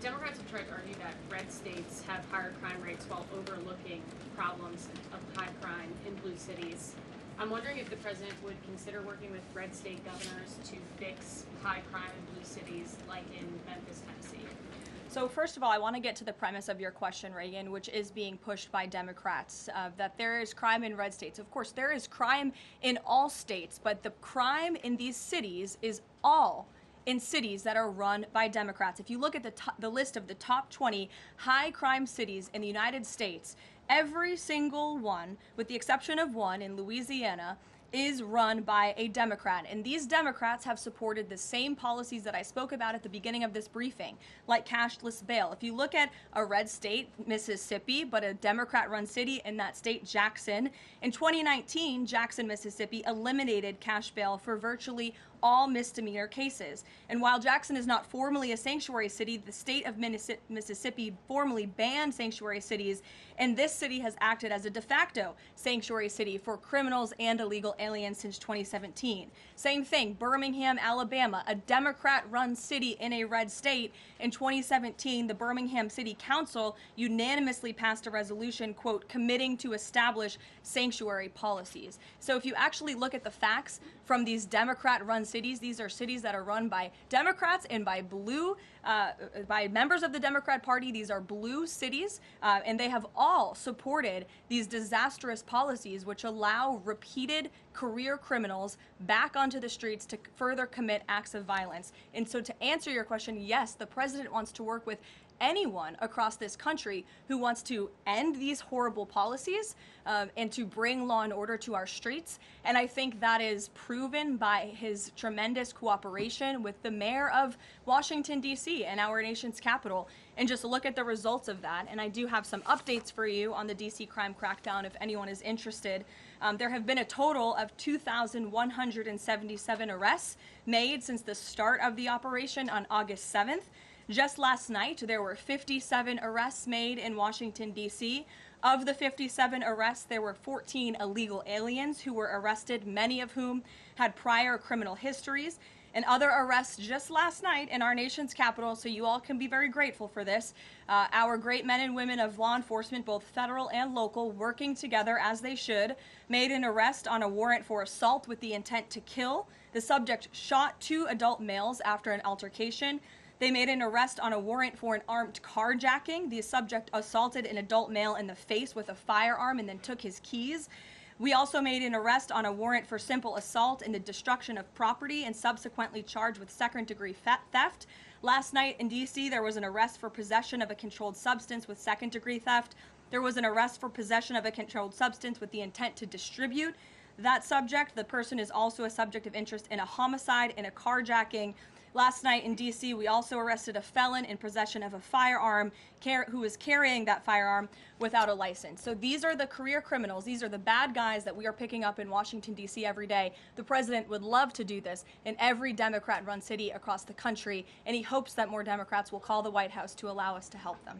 Democrats have tried to argue that red states have higher crime rates while overlooking problems of high crime in blue cities. I'm wondering if the president would consider working with red state governors to fix high crime in blue cities like in Memphis, Tennessee. So first of all, I want to get to the premise of your question, Reagan, which is being pushed by Democrats, that there is crime in red states. Of course, there is crime in all states, but the crime in these cities is all in cities that are run by Democrats. If you look at the list of the top 20 high crime cities in the United States, every single one, with the exception of one in Louisiana, is run by a Democrat. And these Democrats have supported the same policies that I spoke about at the beginning of this briefing, like cashless bail. If you look at a red state, Mississippi, but a Democrat-run city in that state, Jackson, in 2019, Jackson, Mississippi eliminated cash bail for virtually all misdemeanor cases. And while Jackson is not formally a sanctuary city, the state of Mississippi formally banned sanctuary cities, and this city has acted as a de facto sanctuary city for criminals and illegal aliens since 2017. Same thing, Birmingham, Alabama, a Democrat-run city in a red state. In 2017, the Birmingham City Council unanimously passed a resolution, quote, committing to establish sanctuary policies. So if you actually look at the facts from these Democrat-run cities, these are cities that are run by Democrats and by by members of the Democrat Party. These are blue cities, and they have all supported these disastrous policies which allow repeated career criminals back onto the streets to further commit acts of violence. And so to answer your question, yes, the president wants to work with anyone across this country who wants to end these horrible policies and to bring law and order to our streets. And I think that is proven by his tremendous cooperation with the mayor of Washington, D.C. and our nation's capital. And just look at the results of that. And I do have some updates for you on the D.C. crime crackdown if anyone is interested. There have been a total of 2,177 arrests made since the start of the operation on August 7th. Just last night, there were 57 arrests made in Washington, D.C. Of the 57 arrests, there were 14 illegal aliens who were arrested, many of whom had prior criminal histories. And other arrests just last night in our nation's capital, so you all can be very grateful for this. Our great men and women of law enforcement, both federal and local, working together as they should, made an arrest on a warrant for assault with the intent to kill. The subject shot 2 adult males after an altercation. They made an arrest on a warrant for an armed carjacking. The subject assaulted an adult male in the face with a firearm and then took his keys. We also made an arrest on a warrant for simple assault and the destruction of property and subsequently charged with second-degree theft. Last night in D.C., there was an arrest for possession of a controlled substance with second-degree theft. There was an arrest for possession of a controlled substance with the intent to distribute that subject. The person is also a subject of interest in a homicide and a carjacking. Last night in D.C., we also arrested a felon in possession of a firearm who was carrying that firearm without a license. So these are the career criminals. These are the bad guys that we are picking up in Washington, D.C. every day. The president would love to do this in every Democrat-run city across the country, and he hopes that more Democrats will call the White House to allow us to help them.